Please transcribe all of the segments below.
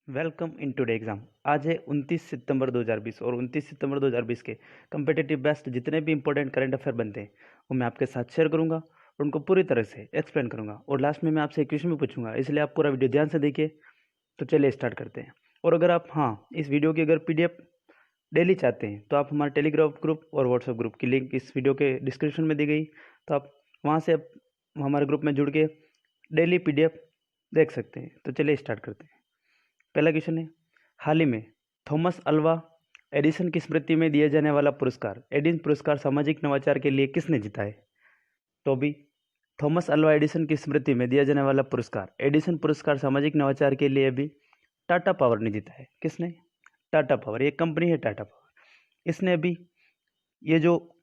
Welcome in today exam. आज है 29 सितंबर 2020 और 29 सितंबर 2020 के कम्पिटिटिव बेस्ट जितने भी इंपॉर्टेंट करंट अफेयर बनते हैं वो मैं आपके साथ शेयर करूंगा और उनको पूरी तरह से एक्सप्लेन करूंगा और लास्ट में मैं आपसे एक क्वेश्चन भी पूछूंगा, इसलिए आप पूरा वीडियो ध्यान से देखिए। तो चलिए स्टार्ट करते हैं। और अगर आप इस वीडियो की अगर पीडीएफ डेली चाहते हैं तो आप हमारे टेलीग्राम ग्रुप और व्हाट्सएप ग्रुप की लिंक इस वीडियो के डिस्क्रिप्शन में दी गई, तो आप वहाँ से हमारे ग्रुप में जुड़ के डेली पीडीएफ देख सकते हैं। तो चलिए स्टार्ट करते हैं। पहला क्वेश्चन है, हाल ही में थॉमस अल्वा एडिसन की स्मृति में दिया जाने वाला पुरस्कार एडिसन पुरस्कार सामाजिक नवाचार के लिए किसने जीता है? तो भी थॉमस अल्वा एडिसन की स्मृति में दिया जाने वाला पुरस्कार एडिसन पुरस्कार सामाजिक नवाचार के लिए अभी टाटा पावर ने जीता है। किसने? टाटा पावर, ये कंपनी है टाटा पावर। इसने अभी ये जो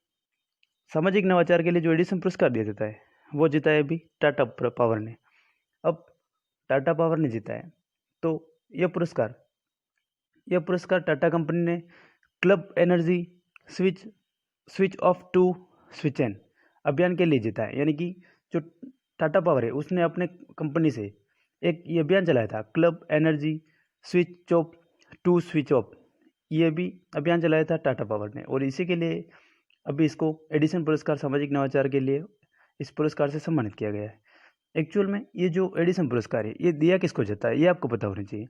सामाजिक नवाचार के लिए जो एडिसन पुरस्कार दिया जाता है वो जीता है अभी टाटा पावर ने। अब टाटा पावर ने जीता है तो यह पुरस्कार टाटा कंपनी ने club energy switch off to switch on अभियान के लिए जीता है। यानी कि जो टाटा पावर है उसने अपने कंपनी से एक ये अभियान चलाया था, club energy switch off to switch off. ये भी अभियान चलाया था टाटा पावर ने और इसी के लिए अभी इसको एडिसन पुरस्कार सामाजिक नवाचार के लिए इस पुरस्कार से सम्मानित किया गया है। एक्चुअल में ये जो एडिसन पुरस्कार है ये दिया किसको जाता है ये आपको पता होना चाहिए।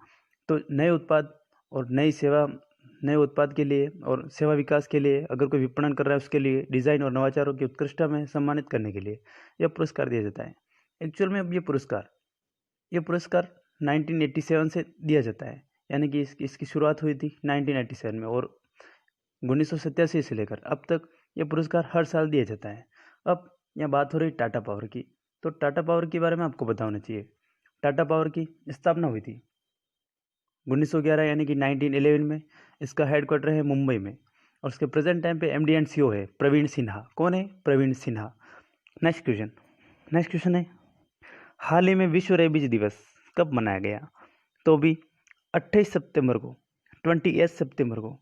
तो नए उत्पाद और नए उत्पाद के लिए और सेवा विकास के लिए, अगर कोई विपणन कर रहा है उसके लिए, डिज़ाइन और नवाचारों की उत्कृष्टता में सम्मानित करने के लिए यह पुरस्कार दिया जाता है। एक्चुअल में अब ये पुरस्कार 1987 से दिया जाता है। यानी कि इसकी शुरुआत हुई थी 1987 में और 1987 से लेकर अब तक ये पुरस्कार हर साल दिया जाता है। अब यहाँ बात हो रही टाटा पावर की, तो टाटा पावर के बारे में आपको पता होना चाहिए। टाटा पावर की स्थापना हुई थी 1911 यानी कि 1911 में। इसका हेडक्वार्टर है मुंबई में और उसके प्रेजेंट टाइम पे एमडी एंड सीईओ है प्रवीण सिन्हा। कौन है? प्रवीण सिन्हा। नेक्स्ट क्वेश्चन है, हाल ही में विश्व रेबीज दिवस कब मनाया गया? तो भी 28 सितंबर को 28 सितंबर को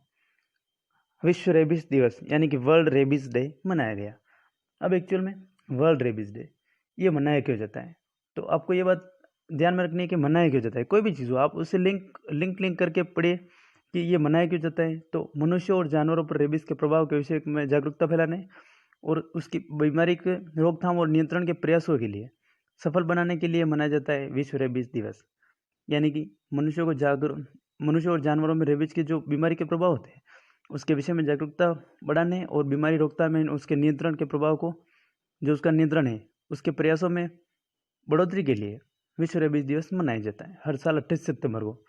विश्व रेबीज दिवस यानी कि वर्ल्ड रेबीज डे मनाया गया। अब एक्चुअल में वर्ल्ड रेबीज डे ये मनाया क्यों जाता है? तो आपको ये बात ध्यान में रखनी है कि मनाया क्यों जाता है। कोई भी चीज़ हो आप उससे लिंक करके पढ़िए कि ये मनाया क्यों जाता है। तो मनुष्य और जानवरों पर रेबीज के प्रभाव के विषय में जागरूकता फैलाने और उसकी बीमारी के रोकथाम और नियंत्रण के प्रयासों के लिए सफल बनाने के लिए मनाया जाता है विश्व रेबीज दिवस। यानी कि मनुष्य और जानवरों में रेबीज की जो बीमारी के प्रभाव होते हैं उसके विषय में जागरूकता बढ़ाने और बीमारी रोकथाम में उसके नियंत्रण के प्रभाव को, जो उसका नियंत्रण है उसके प्रयासों में बढ़ोतरी के लिए विश्व रेबीज दिवस मनाया जाता है हर साल 28 सितंबर को।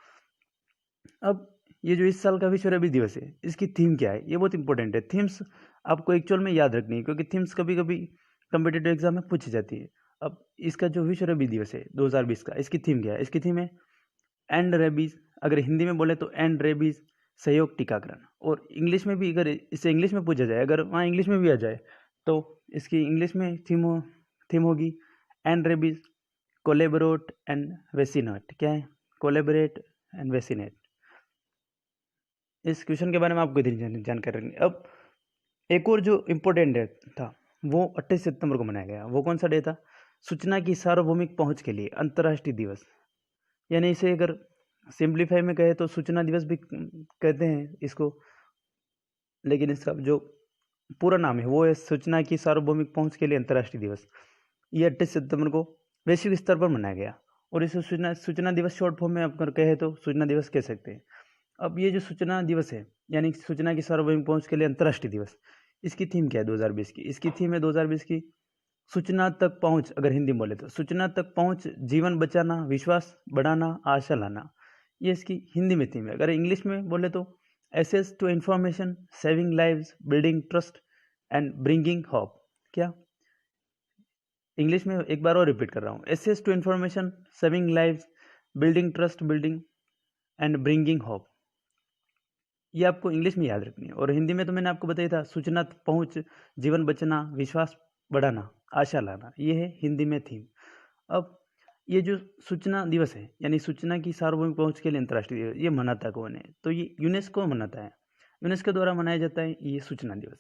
अब ये जो इस साल का विश्व रेबीज दिवस है इसकी थीम क्या है ये बहुत इंपॉर्टेंट है। थीम्स आपको एक्चुअल में याद रखनी है क्योंकि थीम्स कभी कभी कम्पिटेटिव एग्जाम में पूछी जाती है। अब इसका जो विश्व रेबीज दिवस है 2020 का, इसकी थीम क्या है? इसकी थीम है एंड रेबीज। अगर हिंदी में बोले तो एंड रेबीज सहयोग टीकाकरण। और इंग्लिश में भी अगर इसे इंग्लिश में पूछा जाए, अगर वहाँ इंग्लिश में भी आ जाए तो इसकी इंग्लिश में थीम होगी and rabies collaborate and vaccinate. क्या है? Collaborate and vaccinate. इस क्वेश्चन के बारे में आपको इतनी जानकारी रखनी। अब एक और जो इम्पोर्टेंट डे था वो 28 सितंबर को मनाया गया। वो कौन सा डे था? सूचना की सार्वभौमिक पहुंच के लिए अंतर्राष्ट्रीय दिवस। यानी इसे अगर सिंप्लीफाई में कहे तो सूचना दिवस भी कहते हैं इसको, लेकिन इसका जो पूरा नाम है वो है सूचना की सार्वभौमिक पहुंच के लिए अंतर्राष्ट्रीय दिवस। ये 28 सितंबर को वैश्विक स्तर पर मनाया गया और इसे सूचना दिवस शॉर्ट फॉर्म में अगर कहे तो सूचना दिवस कह सकते हैं। अब ये जो सूचना दिवस है यानी सूचना की सार्वभौमिक पहुंच के लिए अंतर्राष्ट्रीय दिवस, इसकी थीम क्या है 2020 की? इसकी थीम है 2020 की सूचना तक पहुंच। अगर हिंदी बोले तो सूचना तक पहुंच, जीवन बचाना, विश्वास बढ़ाना, आशा लाना। ये इसकी हिंदी में थीम है। अगर इंग्लिश में बोले तो access to information, saving lives, building trust and bringing hope. क्या? इंग्लिश में एक बार और रिपीट कर रहा हूँ, access to information, saving lives, building trust building and bringing hope. ये आपको इंग्लिश में याद रखनी है। और हिंदी में तो मैंने आपको बताया था सूचना तक पहुंच, जीवन बचना, विश्वास बढ़ाना, आशा लाना। ये है हिंदी में थीम। अब ये जो सूचना दिवस है यानी सूचना की सार्वभौमिक पहुंच के लिए अंतर्राष्ट्रीय दिवस, ये मनाता कौन है? तो ये यूनेस्को मनाता है। यूनेस्को द्वारा मनाया जाता है ये सूचना दिवस।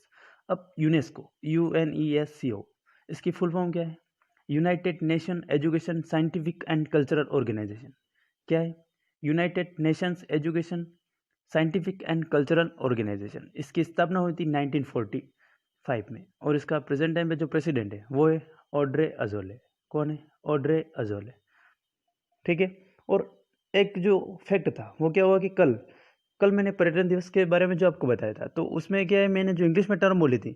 अब यूनेस्को, UNESCO, इसकी फुल फॉर्म क्या है? United nation education scientific and cultural organisation. क्या है? United Nations education scientific and cultural organisation. इसकी स्थापना हुई थी 1945 में और इसका प्रेजेंट टाइम पे जो प्रेसिडेंट है वो है ऑड्रे अजोले। कौन है? Audrey Azoulay. ठीक है। और एक जो फैक्ट था वो क्या हुआ कि कल मैंने पर्यटन दिवस के बारे में जो आपको बताया था, तो उसमें क्या है, मैंने जो इंग्लिश में टर्म बोली थी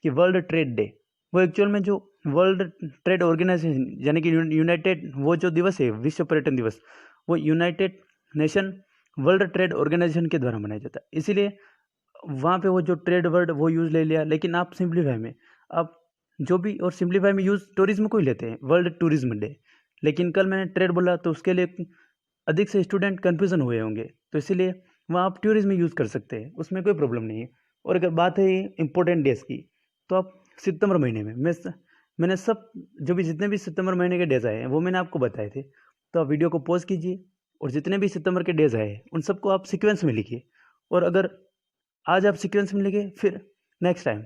कि वर्ल्ड ट्रेड डे, वो एक्चुअल में जो वर्ल्ड ट्रेड ऑर्गेनाइजेशन यानी कि यूनाइटेड, वो जो दिवस है विश्व पर्यटन दिवस, वो United Nation World Trade Organization के द्वारा मनाया जाता है। इसीलिए वहाँ पे वो जो ट्रेड वर्ड वो यूज़ ले लिया, लेकिन आप सिंप्लीफाई में आप जो भी और सिंप्लीफाई में यूज़ टूरिज्म को ही लेते हैं, वर्ल्ड टूरिज्म डे। लेकिन कल मैंने ट्रेड बोला तो उसके लिए अधिक से स्टूडेंट कन्फ्यूज़न हुए होंगे, तो इसीलिए वहाँ आप टूरिज्म यूज़ कर सकते हैं, उसमें कोई प्रॉब्लम नहीं है। और अगर बात है इम्पोर्टेंट डेज की, तो आप सितंबर महीने में मैंने सब जो भी जितने भी सितंबर महीने के डेज आए हैं वो मैंने आपको बताए थे। तो आप वीडियो को पॉज कीजिए और जितने भी सितंबर के डेज आए हैं उन सबको आप सीक्वेंस में लिखिए। और अगर आज आप सीक्वेंस में लिखे, फिर नेक्स्ट टाइम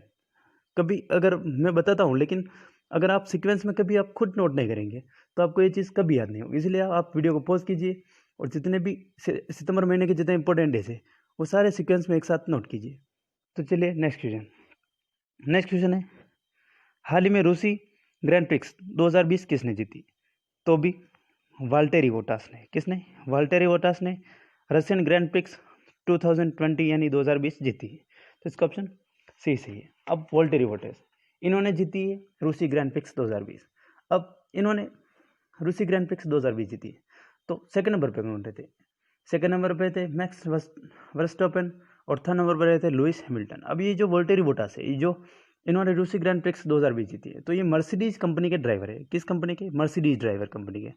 कभी अगर मैं बताता हूँ, लेकिन अगर आप सीक्वेंस में कभी आप खुद नोट नहीं करेंगे तो आपको ये चीज़ कभी याद नहीं होगी। इसलिए आप वीडियो को पॉज कीजिए और जितने भी सितंबर महीने के जितने इंपॉर्टेंट डेज है वो सारे सीक्वेंस में एक साथ नोट कीजिए। तो चलिए नेक्स्ट क्वेश्चन है, हाल ही में रूसी ग्रैंड प्रिक्स 2020 किसने जीती? तो भी वाल्टेरी बोटास ने। किसने? वाल्टेरी बोटास ने रशियन ग्रैंड प्रिक्स 2020 यानी 2020 जीती है। तो इसका ऑप्शन सी सही है। अब वाल्टेरी बोटास इन्होंने जीती है रूसी ग्रैंड प्रिक्स 2020। अब इन्होंने रूसी ग्रैंड प्रिक्स 2020 जीती है, तो सेकंड नंबर पे कौन रहते? सेकंड नंबर पे थे मैक्स वर्स्टैपेन और थर्ड नंबर पर रहे थे लुइस हैमिल्टन। अब ये जो वोल्टेरी बोटास है, ये जो इन्होंने रूसी ग्रैंड प्रिक्स 2020 जीती है, तो ये मर्सिडीज कंपनी के ड्राइवर है। किस कंपनी के? मर्सिडीज ड्राइवर कंपनी के।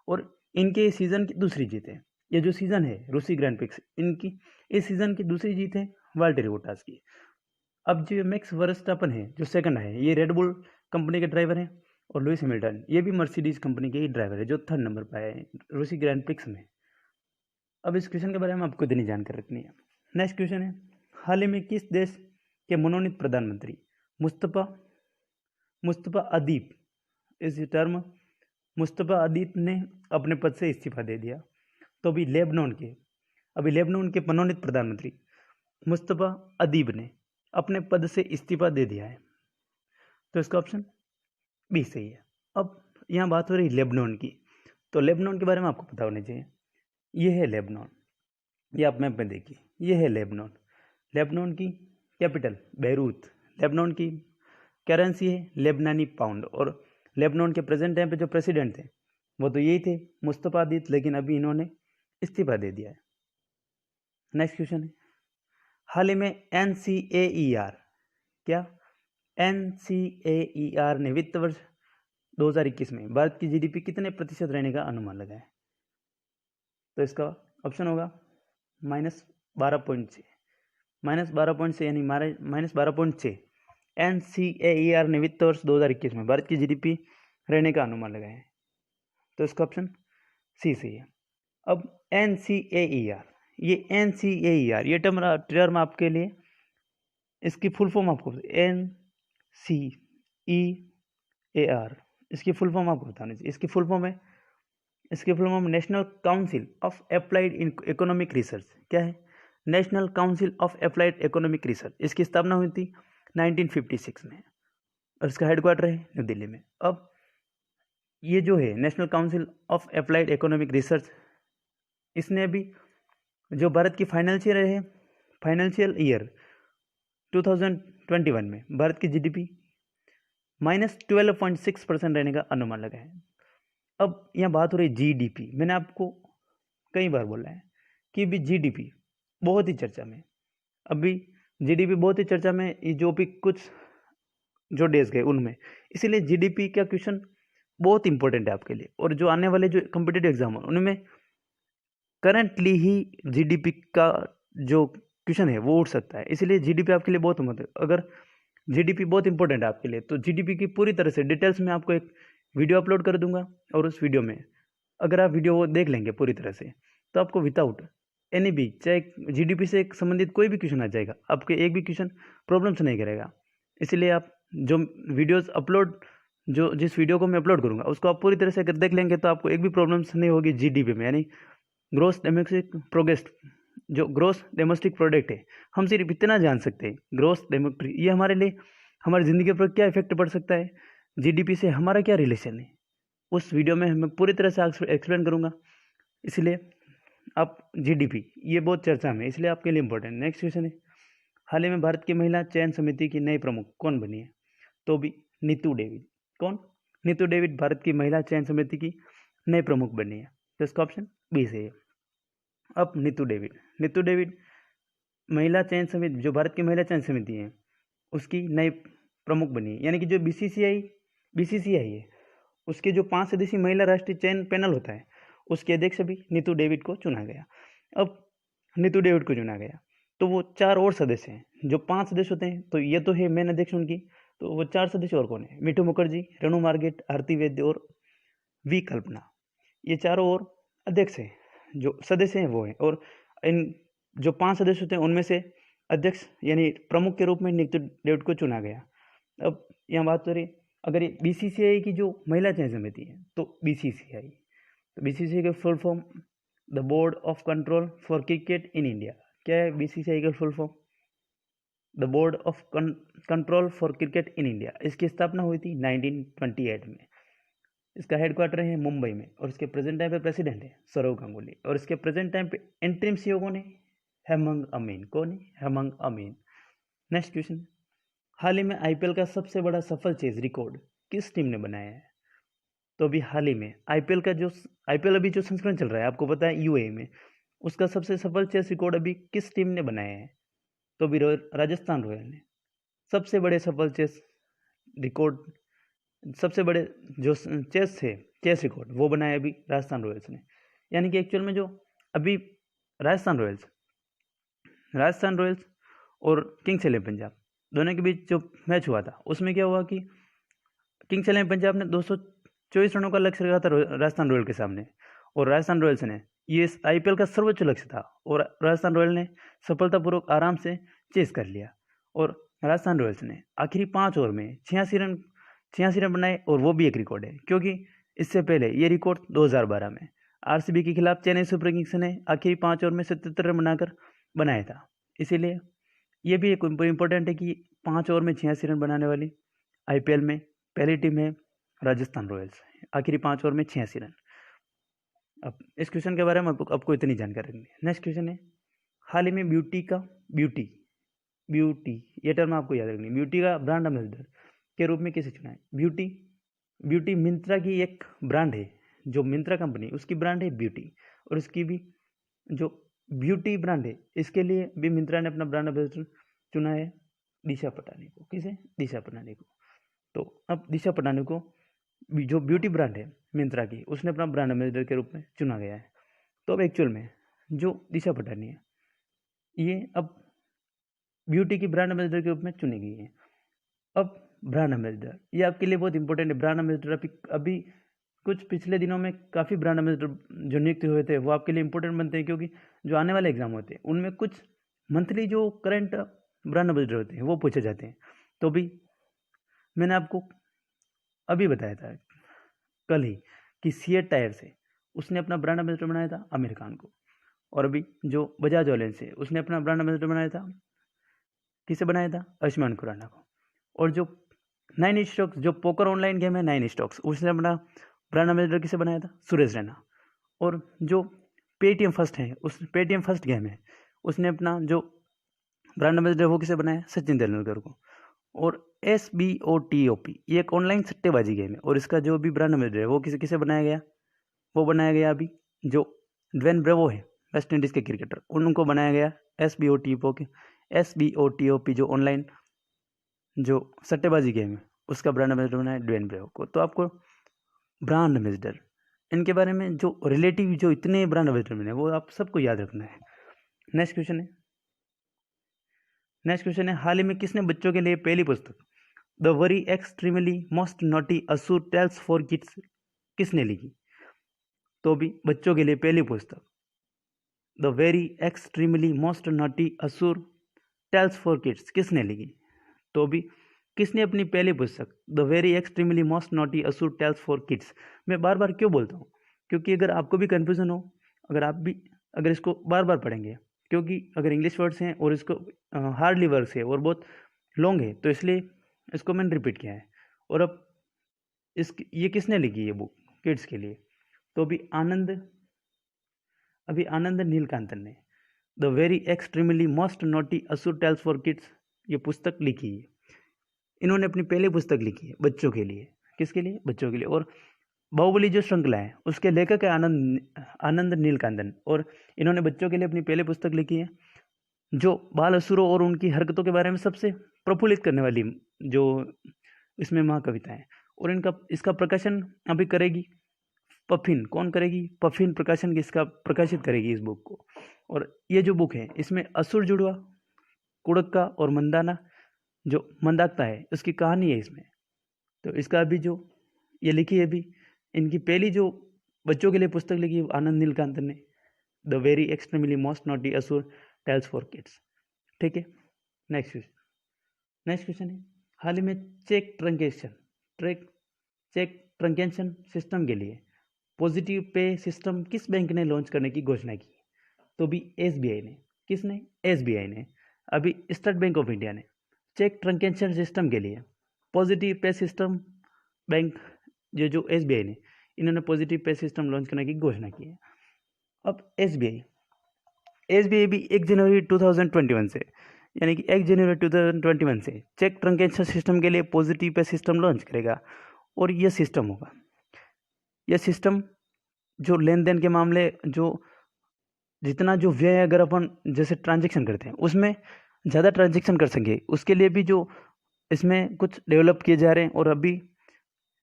और इनके सीजन की दूसरी जीत है। ये जो सीजन है रूसी ग्रैंड प्रिक्स, इनकी इस सीजन की दूसरी जीत है वाल्टेरी बोटास की। अब जो मैक्स वर्स्टैपेन है जो सेकंड है, ये रेडबुल कंपनी के ड्राइवर हैं। और लुइस हैमिल्टन ये भी मर्सिडीज कंपनी के ही ड्राइवर है जो थर्ड नंबर पर आए हैं रूसी ग्रैंड प्रिक्स में। अब इस क्वेश्चन के बारे में आपको इतनी जानकारी रखनी है। नेक्स्ट क्वेश्चन है, हाल ही में किस देश के मनोनीत प्रधानमंत्री मुस्तफा अदीब, इस टर्म मुस्तफा अदीब ने अपने पद से इस्तीफा दे दिया? तो अभी लेबनान के मनोनीत प्रधानमंत्री मुस्तफा अदीब ने अपने पद से इस्तीफा दे दिया है। तो इसका ऑप्शन बी सही है। अब यहाँ बात हो रही लेबनान की, तो लेबनान के बारे में आपको पता होना चाहिए। ये है लेबनान, ये आप मैप में देखिए, ये है लेबनान की कैपिटल बेरूत। लेबनान की करेंसी है लेबनानी पाउंड। और लेबनान के प्रेजेंट टाइम पे जो प्रेसिडेंट थे वो तो यही थे मुस्तफा अदीब, लेकिन अभी इन्होंने इस्तीफा दे दिया है। नेक्स्ट क्वेश्चन है, हाल ही में NCAER ने वित्त वर्ष 2021 में भारत की GDP कितने प्रतिशत रहने का अनुमान लगाया? तो इसका ऑप्शन होगा -12.6 यानी -12.6। NCAER ने वित्त वर्ष 2021 में भारत की GDP रहने का अनुमान लगाया है। तो इसका ऑप्शन सी सही है। अब NCAER ये टर्म आपके लिए, इसकी फुल फॉर्म आपको NCEAR, इसकी फुल फॉर्म आपको बतानी चाहिए। इसकी full form national council of applied economic research. क्या है? National council of applied economic research. इसकी स्थापना हुई थी 1956 में और इसका हेडक्वार्टर है न्यू दिल्ली में। अब ये जो है national council of applied economic research, इसने भी जो भारत की फाइनेंशियल ईयर 2021 में भारत की GDP -12.6% रहने का अनुमान लगा है। अब यहाँ बात हो रही GDP। मैंने आपको कई बार बोला है कि भी GDP बहुत ही चर्चा में, अभी GDP बहुत ही चर्चा में, ये जो भी कुछ जो डेज गए उनमें, इसीलिए GDP का क्वेश्चन बहुत इंपॉर्टेंट है आपके लिए। और जो आने वाले जो कॉम्पिटिटिव एग्जाम है उनमें करंटली ही GDP का जो क्वेश्चन है वो उठ सकता है, इसीलिए GDP आपके लिए बहुत महत्व। अगर GDP बहुत इंपॉर्टेंट है आपके लिए तो GDP की पूरी तरह से डिटेल्स में आपको एक वीडियो अपलोड कर दूंगा, और उस वीडियो में अगर आप वीडियो वो देख लेंगे पूरी तरह से तो आपको विदाउट एनी भी, चाहे GDP से संबंधित कोई भी क्वेश्चन आ जाएगा, आपके एक भी क्वेश्चन प्रॉब्लम से नहीं करेगा। इसलिए आप जो वीडियोस अपलोड जिस वीडियो को मैं अपलोड करूँगा उसको आप पूरी तरह से अगर देख लेंगे तो आपको एक भी प्रॉब्लम्स नहीं होगी GDP में, यानी ग्रोस डोमेस्टिक प्रोग्रेस, जो ग्रोस डोमेस्टिक प्रोडक्ट है, हम सिर्फ इतना जान सकते हैं ग्रोस डोमेस्टिक, ये हमारे लिए हमारी ज़िंदगी पर क्या इफेक्ट पड़ सकता है, जीडीपी से हमारा क्या रिलेशन है, उस वीडियो में मैं पूरी तरह से एक्सप्लेन करूँगा। इसलिए आप जीडीपी ये बहुत चर्चा में, इसलिए आपके लिए इंपॉर्टेंट। नेक्स्ट क्वेश्चन है, हाल ही में भारत की महिला चयन समिति की नई प्रमुख कौन बनी है? तो भी नीतू डेविड। कौन? नीतू डेविड भारत की महिला चयन समिति की नई प्रमुख बनी है। तो इसका ऑप्शन बी सही है। अब नीतू डेविड महिला चयन समिति, जो भारत की महिला चयन समिति है उसकी नई प्रमुख बनी है। यानी कि जो बीसीसीआई है उसके जो 5 सदस्यीय महिला राष्ट्रीय चयन पैनल होता है उसके अध्यक्ष भी नीतू डेविड को चुना गया। अब नीतू डेविड को चुना गया तो वो 4 और सदस्य हैं, जो 5 सदस्य होते हैं, तो ये तो है मेन अध्यक्ष उनकी, तो वो 4 सदस्य और कौन है? मिठू मुखर्जी, रेणु मार्गेट, आरती वैद्य और वी कल्पना, ये चारों और अध्यक्ष हैं, जो सदस्य हैं वो हैं। और इन जो 5 सदस्य होते हैं उनमें से अध्यक्ष यानी प्रमुख के रूप में नीतू डेविड को चुना गया। अब यहाँ बात हो रही, अगर ये बीसीसीआई की जो महिला चयन समिति है तो बीसीसीआई का full form the board of control for cricket in India. क्या है बीसीसीआई का full form? The board of control for cricket in India. इसकी स्थापना हुई थी 1928 में। इसका हेडक्वार्टर है मुंबई में और इसके प्रेजेंट टाइम पे प्रेसिडेंट है सौरव गांगुली और इसके प्रेजेंट टाइम पे इंटरिम सीईओ कौन है? हेमंत अमीन। कौन है? हेमंत अमीन। नेक्स्ट क्वेश्चन, हाल ही में आईपीएल का सबसे बड़ा सफल चेज रिकॉर्ड किस टीम ने बनाया है? तो अभी हाल ही में आईपीएल अभी जो संस्करण चल रहा है आपको पता है यूएई में, उसका सबसे सफल चेस रिकॉर्ड अभी किस टीम ने बनाया है? तो अभी राजस्थान रॉयल ने सबसे बड़े सफल चेस रिकॉर्ड, सबसे बड़े जो चेस रिकॉर्ड वो बनाया अभी राजस्थान रॉयल्स ने। यानी कि एक्चुअल में जो अभी राजस्थान रॉयल्स और किंग्स इलेवन पंजाब दोनों के बीच जो मैच हुआ था उसमें क्या हुआ कि किंग्स इलेवन पंजाब ने 224 रनों का लक्ष्य रखा था राजस्थान रॉयल के सामने, और राजस्थान रॉयल्स ने, ये आईपीएल का सर्वोच्च लक्ष्य था, और राजस्थान रॉयल ने सफलतापूर्वक आराम से चेस कर लिया। और राजस्थान रॉयल्स ने आखिरी 5 ओवर में 86 रन बनाए, और वो भी एक रिकॉर्ड है क्योंकि इससे पहले ये रिकॉर्ड 2012 में आरसीबी के खिलाफ चेन्नई सुपर किंग्स ने आखिरी 5 ओवर में 77 रन बनाकर बनाया था। इसीलिए ये भी एक इम्पोर्टेंट है कि 5 ओवर में 86 रन बनाने वाली आईपीएल में पहली टीम है राजस्थान रॉयल्स, आखिरी 5 ओवर में 86 रन। अब इस क्वेश्चन के बारे में आपको इतनी जानकारी रखनी है। नेक्स्ट क्वेश्चन है, हाल ही में ब्यूटी ये टर्म आपको याद रखनी है, ब्यूटी का ब्रांड एम्बेसडर के रूप में किसे चुना है? ब्यूटी मिंत्रा की एक ब्रांड है, जो मिंत्रा कंपनी उसकी ब्रांड है ब्यूटी, और उसकी भी जो ब्यूटी ब्रांड है इसके लिए भी मिंत्रा ने अपना ब्रांड एम्बेसडर चुना है दिशा पटानी को। किसे? दिशा पटानी को। तो अब दिशा पटानी को जो ब्यूटी ब्रांड है मिंत्रा की उसने अपना ब्रांड एम्बेसडर के रूप में चुना गया है। तो अब एक्चुअल में जो दिशा पटानी है ये अब ब्यूटी की ब्रांड एम्बेसडर के रूप में चुनी गई है। अब ब्रांड एम्बेसडर ये आपके लिए बहुत इंपॉर्टेंट है। ब्रांड एम्बेसडर अभी कुछ पिछले दिनों में काफ़ी ब्रांड एम्बेसडर जो नियुक्त हुए थे वो आपके लिए इंपॉर्टेंट बनते हैं, क्योंकि जो आने वाले एग्जाम होते हैं उनमें कुछ मंथली जो करंट ब्रांड एम्बेसडर होते हैं वो पूछे जाते हैं। तो भी मैंने आपको अभी बताया था कल ही कि सीएट टायर से उसने अपना ब्रांड एम्बेसडर बनाया था आमिर खान को, और अभी जो बजाज ऑयलेंस से उसने अपना ब्रांड एम्बेसडर बनाया था, किसे बनाया था? आयुष्मान खुराना को। और जो 9 स्टॉक्स जो पोकर ऑनलाइन गेम है 9 स्टॉक्स उसने अपना ब्रांड एम्बेसडर किसे बनाया था? सुरेश रैना। और जो पेटीएम फर्स्ट है उस पेटीएम फर्स्ट गेम है उसने अपना जो ब्रांड एम्बेसडर वो किसे बनाया? सचिन तेंदुलकर को। और SBOTOP ये एक ऑनलाइन सट्टेबाजी गेम है, और इसका जो भी ब्रांड एम्बेसडर है वो किसे बनाया गया? वो बनाया गया अभी जो ड्वेन ब्रेवो है वेस्ट इंडीज़ के क्रिकेटर, उनको बनाया गया SBOTOP जो ऑनलाइन जो सट्टेबाजी गेम है उसका ब्रांड एम्बेसडर बनाया ड्वेन ब्रेवो को। तो आपको ब्रांड एम्बेसडर इनके बारे में जो रिलेटिव जो इतने ब्रांड एम्बेसडर बने वो आप सबको याद रखना है। नेक्स्ट क्वेश्चन है, हाल ही में किसने बच्चों के लिए पहली पुस्तक the very extremely most naughty असुर टेल्स फॉर किड्स किसने लिखी? तो भी बच्चों के लिए पहली पुस्तक the very extremely most naughty असुर टेल्स फॉर किड्स किसने लिखी? तो भी किसने अपनी पहली पुस्तक the very extremely most naughty असुर टेल्स फॉर किड्स, मैं बार बार क्यों बोलता हूँ? क्योंकि अगर आपको भी कन्फ्यूजन हो, अगर आप भी अगर इसको बार बार पढ़ेंगे, क्योंकि अगर इंग्लिश वर्ड्स हैं और इसको हार्डली वर्ड्स है और बहुत लॉन्ग है, तो इसलिए इसको मैंने रिपीट किया है। और अब ये किसने लिखी है बुक किड्स के लिए? तो अभी आनंद नीलकांतन ने the very extremely most naughty असुर टेल्स फॉर किड्स ये पुस्तक लिखी है। इन्होंने अपनी पहली पुस्तक लिखी है बच्चों के लिए। किसके लिए? बच्चों के लिए। और बाहुबली जो श्रृंखला है उसके लेखक है आनंद नीलकांतन, और इन्होंने बच्चों के लिए अपनी पहली पुस्तक लिखी है जो बाल असुरों और उनकी हरकतों के बारे में सबसे प्रफुल्लित करने वाली जो इसमें महाकविता है। और इसका प्रकाशन अभी करेगी पफिन। कौन करेगी? पफिन प्रकाशन इसका प्रकाशित करेगी इस बुक को। और ये जो बुक है इसमें असुर जुड़वा, कुड़क्का और मंदाना जो मंदाक्ता है उसकी कहानी है इसमें। तो इसका अभी जो ये लिखी है अभी इनकी पहली जो बच्चों के लिए पुस्तक लिखी है आनंद नीलकांतन ने, the very extremely most naughty असुर टेल्स फॉर किड्स। ठीक है, नेक्स्ट क्वेश्चन है हाल ही में चेक ट्रंकेशन सिस्टम के लिए पॉजिटिव पे सिस्टम किस बैंक ने लॉन्च करने की घोषणा की? तो भी एसबीआई ने। किसने? एसबीआई ने। अभी स्टेट बैंक ऑफ इंडिया ने चेक ट्रंकेशन सिस्टम के लिए पॉजिटिव पे सिस्टम बैंक जो एसबीआई ने इन्होंने पॉजिटिव पे सिस्टम लॉन्च करने की घोषणा की है। अब एसबीआई भी 1 जनवरी 2021 से यानी कि 1 जनवरी 2021 से चेक ट्रंकेशन सिस्टम के लिए पॉजिटिव पे सिस्टम लॉन्च करेगा। और यह सिस्टम होगा, यह सिस्टम जो लेन देन के मामले जितना जो व्यय अगर अपन जैसे ट्रांजेक्शन करते हैं उसमें ज़्यादा ट्रांजेक्शन कर सके उसके लिए भी जो इसमें कुछ डेवलप किए जा रहे हैं। और अभी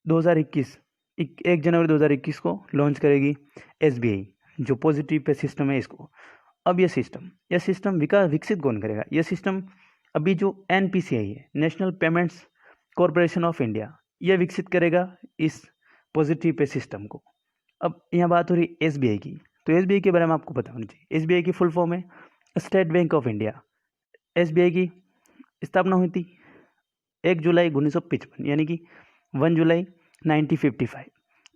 1 जनवरी 2021 को लॉन्च करेगी एसबीआई जो पॉजिटिव पे सिस्टम है इसको। अब यह सिस्टम विकसित कौन करेगा? यह सिस्टम अभी जो एनपीसीआई है, national payments corporation of India, यह विकसित करेगा इस पॉजिटिव पे सिस्टम को। अब यहाँ बात हो रही एसबीआई की, तो एसबीआई के बारे में आपको पता होना चाहिए। एसबीआई की फुल फॉर्म है state bank of India. SBI की स्थापना हुई थी 1 जुलाई 1955 यानी कि 1 जुलाई 1955,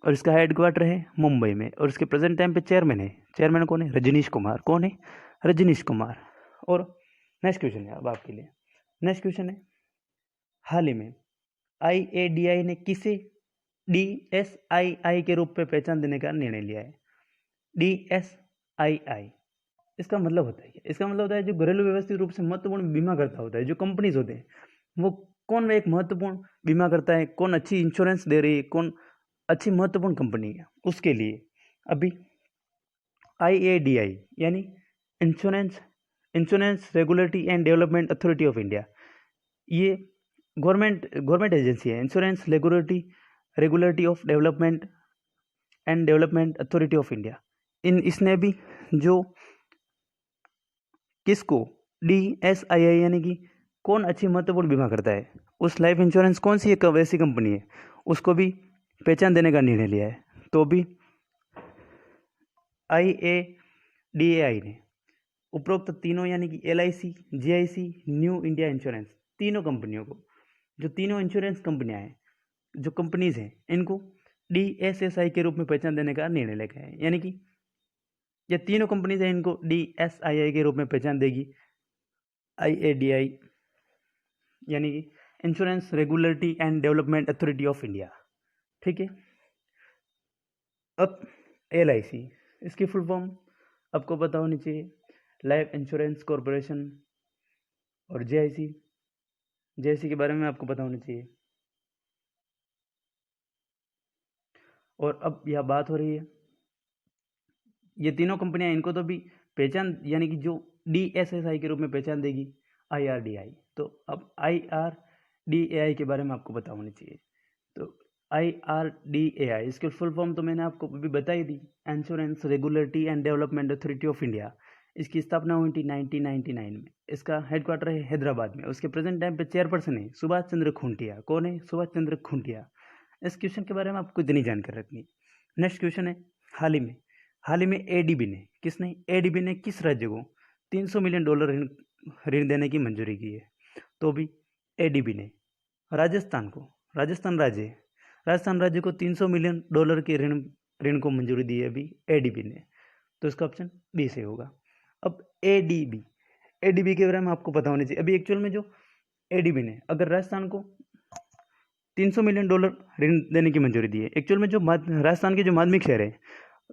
और इसका हेडक्वार्टर है मुंबई में। और इसके प्रेजेंट टाइम पे चेयरमैन कौन है? रजनीश कुमार। कौन है? रजनीश कुमार। और नेक्स्ट क्वेश्चन है अब आपके लिए। नेक्स्ट क्वेश्चन है हाल ही में आईएडीआई ने किसे डीएसआईआई के रूप में पहचान देने का निर्णय लिया है? डीएसआईआई इसका मतलब होता है इसका मतलब होता है जो घरेलू व्यवस्थित रूप से महत्वपूर्ण बीमा करता होता है। जो कंपनीज होते हैं वो कौन एक महत्वपूर्ण बीमा करता है, कौन अच्छी इंश्योरेंस दे रही है, कौन अच्छी महत्वपूर्ण कंपनी है, उसके लिए अभी आईएडीआई यानी insurance regulatory and development authority of India, ये गवर्नमेंट एजेंसी है। Insurance regulatory of development and development authority of India. इसने भी जो किसको डीएसआईआई यानी कि कौन अच्छी महत्वपूर्ण बीमा करता है, उस लाइफ इंश्योरेंस कौन सी एक ऐसी कंपनी है उसको भी पहचान देने का निर्णय लिया है। तो भी आईएडीआई ने उपरोक्त तीनों यानी कि LIC, GIC, new India insurance, तीनों कंपनियों को, जो तीनों इंश्योरेंस कंपनियां हैं, जो कंपनीज हैं, इनको डीएसएसआई के रूप में पहचान देने का निर्णय लिया है। यानी कि ये तीनों कंपनीज हैं, इनको डीएसआईआई के रूप में पहचान देगी आईएडीआई यानी कि insurance regulatory and development authority of India. ठीक है। अब एलआईसी, इसकी फुल फॉर्म आपको पता होनी चाहिए, लाइफ इंश्योरेंस कॉरपोरेशन। और जेआईसी के बारे में आपको पता होना चाहिए। और अब यह बात हो रही है ये तीनों कंपनियां, इनको तो भी पहचान यानी कि जो डीएसएसआई के रूप में पहचान देगी आईआरडीआई। तो अब आईआरडीएआई के बारे में आपको पता होना चाहिए। तो आईआरडीएआई इसकी फुल फॉर्म तो मैंने आपको अभी बताई दी, insurance regulatory and development authority of India. इसकी स्थापना हुई थी 1999 में। इसका हेडक्वार्टर है हैदराबाद में। उसके प्रेजेंट टाइम पे चेयरपर्सन है सुभाष चंद्र खुंटिया। कौन है? सुभाष चंद्र खुंटिया। इस क्वेश्चन के बारे में आपको इतनी जानकारी रखनी है। नेक्स्ट क्वेश्चन है हाल ही में एडीबी ने, एडीबी ने किस राज्य को $300 मिलियन ऋण देने की मंजूरी की है? तो भी एडीबी ने राजस्थान राज्य को $300 मिलियन के ऋण को मंजूरी दी है अभी एडीबी ने। तो इसका ऑप्शन बी सही होगा। अब एडीबी के बारे में आपको पता होना चाहिए। अभी एक्चुअल में जो एडीबी ने अगर राजस्थान को $300 मिलियन ऋण देने की मंजूरी दी है। एक्चुअल में जो राजस्थान के जो माध्यमिक शहर है,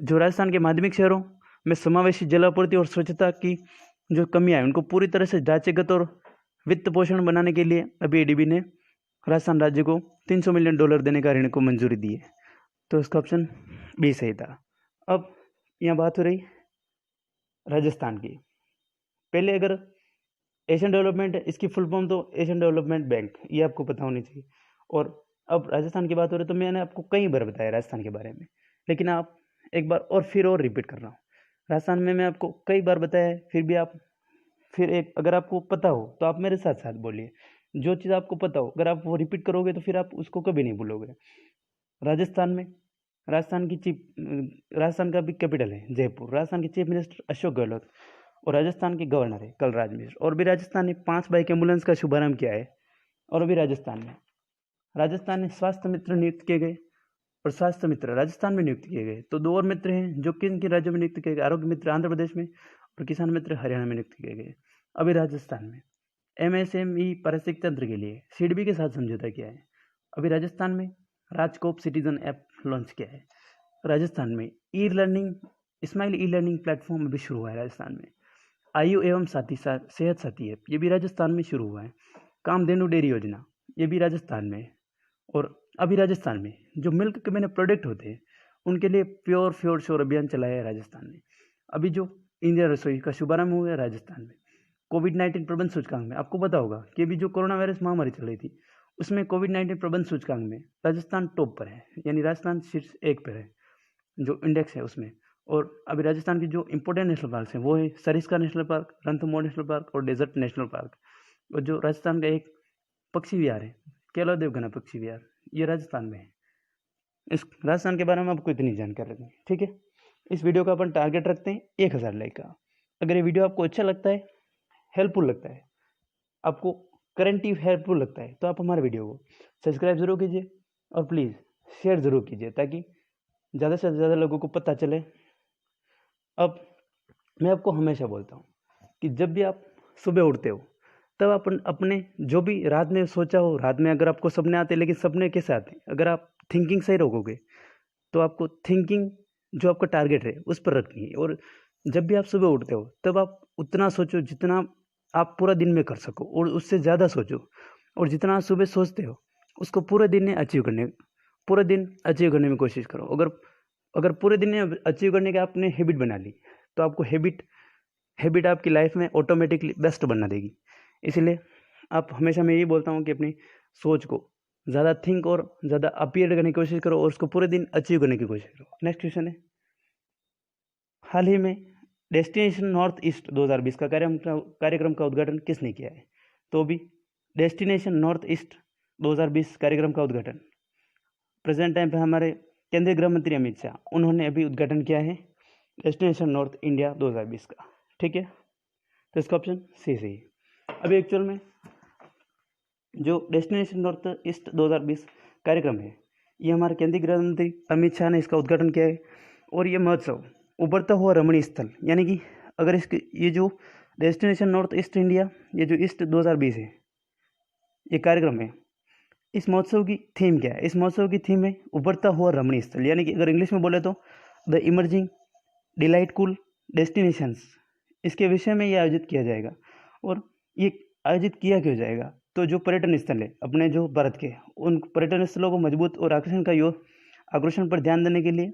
जो राजस्थान के माध्यमिक शहरों में समावेशी जलापूर्ति और स्वच्छता की जो कमियां है उनको पूरी तरह से ढांचागत और वित्त पोषण बनाने के लिए अभी एडीबी ने राजस्थान राज्य को $300 मिलियन देने का ऋण को मंजूरी दी है। तो इसका ऑप्शन बी सही था। अब यहाँ बात हो रही राजस्थान की। पहले अगर एशियन डेवलपमेंट, इसकी फुल फॉर्म तो एशियन डेवलपमेंट बैंक, ये आपको पता होनी चाहिए। और अब राजस्थान की बात हो रही तो मैंने आपको कई बार बताया राजस्थान के बारे में, लेकिन आप एक बार और फिर और रिपीट कर रहा हूँ। राजस्थान में मैं आपको कई बार बताया है, फिर भी आप फिर एक अगर आपको पता हो तो आप मेरे साथ साथ बोलिए। जो चीज़ आपको पता हो अगर आप वो रिपीट करोगे तो फिर आप उसको कभी नहीं भूलोगे। राजस्थान में राजस्थान का भी कैपिटल है जयपुर। राजस्थान के चीफ मिनिस्टर अशोक गहलोत और राजस्थान के गवर्नर है कलराज मिश्र। और भी राजस्थान ने 5 बाइक एम्बुलेंस का शुभारंभ किया है। और अभी राजस्थान ने स्वास्थ्य मित्र नियुक्त किए गए और स्वास्थ्य मित्र राजस्थान में नियुक्त किए गए। तो 2 और मित्र हैं जो किन किन राज्यों में नियुक्त किए गए। आरोग्य मित्र आंध्र प्रदेश में और किसान मित्र हरियाणा में नियुक्त किए गए। अभी राजस्थान में एमएसएमई पारिस्थितिक तंत्र के लिए सिडबी के साथ समझौता किया है। अभी राजस्थान में राजकोप सिटीजन ऐप लॉन्च किया है। राजस्थान में स्माइल ई लर्निंग प्लेटफॉर्म भी शुरू हुआ है। राजस्थान में आयु एवं सेहत साथी ऐप ये भी राजस्थान में शुरू हुआ है। कामधेनु डेयरी योजना ये भी राजस्थान में। और अभी राजस्थान में जो मिल्क के मैंने प्रोडक्ट होते हैं उनके लिए प्योर फ्योर श्योर अभियान चलाया है राजस्थान में। अभी जो इंडिया रसोई का शुभारंभ हुआ है राजस्थान में। कोविड-19 प्रबंध सूचकांक में आपको पता होगा कि अभी जो कोरोना वायरस महामारी चल रही थी उसमें कोविड-19 प्रबंध सूचकांक में राजस्थान टॉप पर है, यानी राजस्थान शीर्ष 1 पर है जो इंडेक्स है उसमें। और अभी राजस्थान की जो इंपॉर्टेंट नेशनल पार्क हैं वो है Sariska national park, Ranthambore national park और डेजर्ट नेशनल पार्क। और जो राजस्थान का एक पक्षी विहार है केला देवगना पक्षी विहार, ये राजस्थान में है। इस राजस्थान के बारे में आपको इतनी जानकारी रखनी है, ठीक है। इस वीडियो का अपन टारगेट रखते हैं 1000 लाइक का। अगर ये वीडियो आपको अच्छा लगता है, हेल्पफुल लगता है, आपको करेंटिव हेल्पफुल लगता है तो आप हमारे वीडियो को सब्सक्राइब जरूर कीजिए और प्लीज़ शेयर ज़रूर कीजिए ताकि ज़्यादा से ज़्यादा लोगों को पता चले। अब मैं आपको हमेशा बोलता हूँ कि जब भी आप सुबह उठते हो तब आप अपने जो भी रात में सोचा हो, रात में अगर आपको सपने आते हैं, लेकिन सपने कैसे आते हैं, अगर आप थिंकिंग सही रखोगे तो आपको थिंकिंग जो आपका टारगेट है उस पर रखनी है। और जब भी आप सुबह उठते हो तब आप उतना सोचो जितना आप पूरा दिन में कर सको और उससे ज़्यादा सोचो। और जितना आप सुबह सोचते हो उसको पूरे दिन में अचीव करने में कोशिश करो। अगर पूरे दिन में अचीव करने की आपने हैबिट बना ली तो आपको हैबिट आपकी लाइफ में ऑटोमेटिकली बेस्ट बनना देगी। इसलिए आप हमेशा मैं यही बोलता हूँ कि अपनी सोच को ज़्यादा थिंक और ज़्यादा अपीयर करने की कोशिश करो और उसको पूरे दिन अचीव करने की कोशिश करो। नेक्स्ट क्वेश्चन है, हाल ही में डेस्टिनेशन नॉर्थ ईस्ट 2020 का कार्यक्रम का उद्घाटन किसने किया है? तो अभी डेस्टिनेशन नॉर्थ ईस्ट 2020 कार्यक्रम का उद्घाटन प्रेजेंट टाइम पे हमारे केंद्रीय गृह मंत्री अमित शाह, उन्होंने अभी उद्घाटन किया है डेस्टिनेशन नॉर्थ इंडिया 2020 का, ठीक है। तो इसका ऑप्शन सी सही है। अभी एक्चुअल में जो डेस्टिनेशन नॉर्थ ईस्ट 2020 कार्यक्रम है ये हमारे केंद्रीय गृह मंत्री अमित शाह ने इसका उद्घाटन किया है। और ये महोत्सव उभरता हुआ रमणीय स्थल, यानी कि अगर ये जो डेस्टिनेशन नॉर्थ ईस्ट इंडिया, ये जो ईस्ट 2020 है ये कार्यक्रम है, इस महोत्सव की थीम क्या है? इस महोत्सव की थीम है उभरता हुआ रमणीय स्थल, यानी कि अगर इंग्लिश में बोले तो द इमर्जिंग डिलाइटफुल डेस्टिनेशंस। इसके विषय में ये आयोजित किया जाएगा। और ये आयोजित किया क्यों जाएगा? तो जो पर्यटन स्थल है अपने जो भारत के, उन पर्यटन स्थलों को मजबूत और आकर्षण पर ध्यान देने के लिए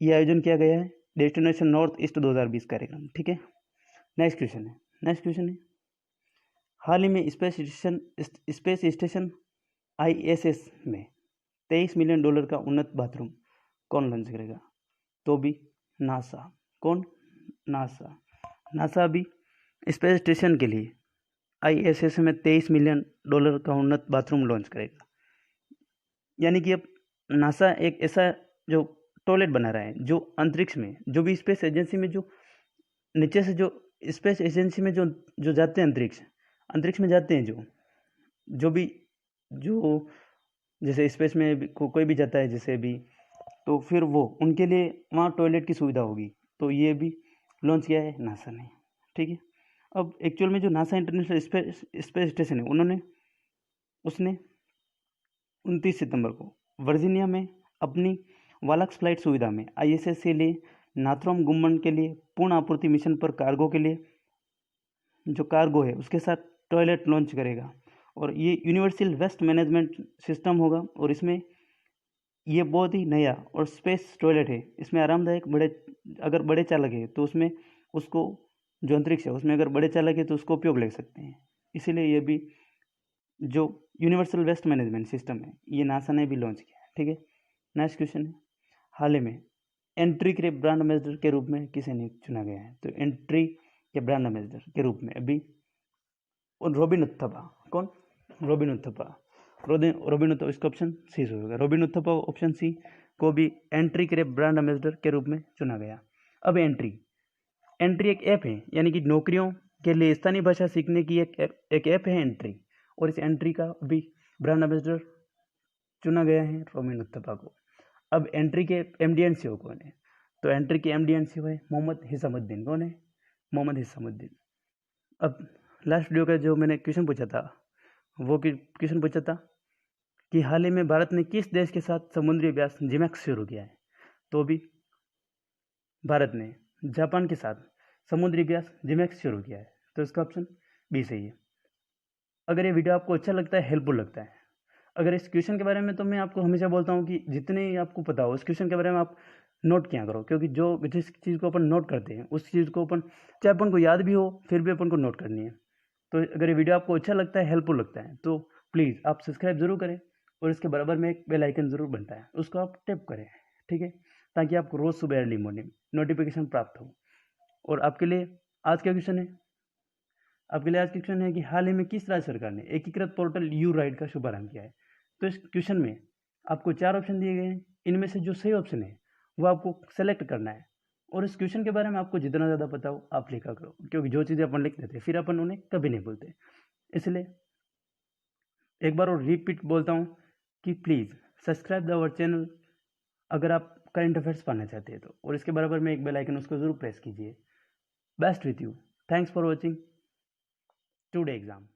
ये आयोजन किया गया है डेस्टिनेशन नॉर्थ ईस्ट 2020 कार्यक्रम, ठीक है। नेक्स्ट क्वेश्चन है हाल ही में स्पेस स्टेशन ISS में $23 मिलियन का उन्नत बाथरूम कौन लॉन्च करेगा? तो भी नासा। कौन? नासा अभी स्पेस स्टेशन के लिए ISS में $23 मिलियन का उन्नत बाथरूम लॉन्च करेगा। यानी कि अब नासा एक ऐसा जो टॉयलेट बना रहा है जो अंतरिक्ष में, जो भी स्पेस एजेंसी में, जो नीचे से जो स्पेस एजेंसी में जो जाते हैं अंतरिक्ष में जाते हैं, जो जैसे स्पेस में कोई भी जाता है जैसे भी, तो फिर वो उनके लिए वहाँ टॉयलेट की सुविधा होगी। तो ये भी लॉन्च किया है नासा ने, ठीक है। अब एक्चुअल में जो नासा इंटरनेशनल स्पेस स्टेशन है उसने 29 सितंबर को वर्जीनिया में अपनी वालक्स फ्लाइट सुविधा में ISS के लिए नाथ्रोम गुम्मन के लिए पूर्ण आपूर्ति मिशन पर कार्गो के लिए जो कार्गो है उसके साथ टॉयलेट लॉन्च करेगा। और ये यूनिवर्सल वेस्ट मैनेजमेंट सिस्टम होगा और इसमें ये बहुत ही नया और स्पेस टॉयलेट है। इसमें आरामदायक अगर बड़े चालक है तो उसमें उसको जो अंतरिक्ष है उसमें अगर बड़े चालक है तो उसको उपयोग ले सकते हैं। इसीलिए ये भी जो यूनिवर्सल वेस्ट मैनेजमेंट सिस्टम है ये नासा ने भी लॉन्च किया है, ठीक है। नेक्स्ट क्वेश्चन है, हाल ही में एंट्री के ब्रांड एम्बेसडर के रूप में किसे चुना गया है? तो एंट्री के ब्रांड एम्बेसडर के रूप में अभी रोबिन उत्थपा। कौन? रोबिन उत्थपा। रोबिन उत्थपा, इसका ऑप्शन सी होगा। रोबिन उत्थपा ऑप्शन सी को भी एंट्री के ब्रांड एम्बेसडर के रूप में चुना गया। अब एंट्री एक ऐप है, यानी कि नौकरियों के लिए स्थानीय भाषा सीखने की एक ऐप है एंट्री। और इस एंट्री का अभी ब्रांड एम्बेसडर चुना गया है रोबिन उत्थपा को। अब एंट्री के MD एंड CEO कौन है? तो एंट्री के MD एंड CEO है मोहम्मद हिसामुद्दीन। कौन है? मोहम्मद हिसामुद्दीन। अब लास्ट वीडियो का जो मैंने क्वेश्चन पूछा था वो क्वेश्चन पूछा था कि हाल ही में भारत ने किस देश के साथ समुद्री अभ्यास जिमैक्स शुरू किया है? तो भी भारत ने जापान के साथ समुद्री अभ्यास जिमैक्स शुरू किया है। तो इसका ऑप्शन बी सही है। अगर ये वीडियो आपको अच्छा लगता है, हेल्पफुल लगता है, अगर इस क्वेश्चन के बारे में, तो मैं आपको हमेशा बोलता हूँ कि जितने आपको पता हो उस क्वेश्चन के बारे में आप नोट किया करो, क्योंकि जिस चीज़ को अपन नोट करते हैं उस चीज़ को चाहे अपन को याद भी हो फिर भी अपन को नोट करनी है। तो अगर ये वीडियो आपको अच्छा लगता है, हेल्पफुल लगता है, तो प्लीज़ आप सब्सक्राइब ज़रूर करें और इसके बराबर में एक बेल आइकन ज़रूर बनता है, उसको आप टैप करें, ठीक है, ताकि आपको रोज़ सुबह अर्ली मॉर्निंग नोटिफिकेशन प्राप्त हो। और आपके लिए आज का क्वेश्चन है कि हाल ही में किस राज्य सरकार ने एकीकृत पोर्टल यू राइड का शुभारंभ किया है? तो इस क्वेश्चन में आपको 4 ऑप्शन दिए गए हैं। इनमें से जो सही ऑप्शन है वो आपको सेलेक्ट करना है। और इस क्वेश्चन के बारे में आपको जितना ज़्यादा पता हो आप लिखा करो, क्योंकि जो चीज़ें अपन लिख देते फिर अपन उन्हें कभी नहीं बोलते। इसलिए एक बार और रिपीट बोलता हूँ कि प्लीज़ सब्सक्राइब आवर चैनल अगर आप करंट अफेयर्स पढ़ना चाहते हैं तो, और इसके बराबर में एक बेल आइकन उसको ज़रूर प्रेस कीजिए। Best with you. Thanks for watching today exam.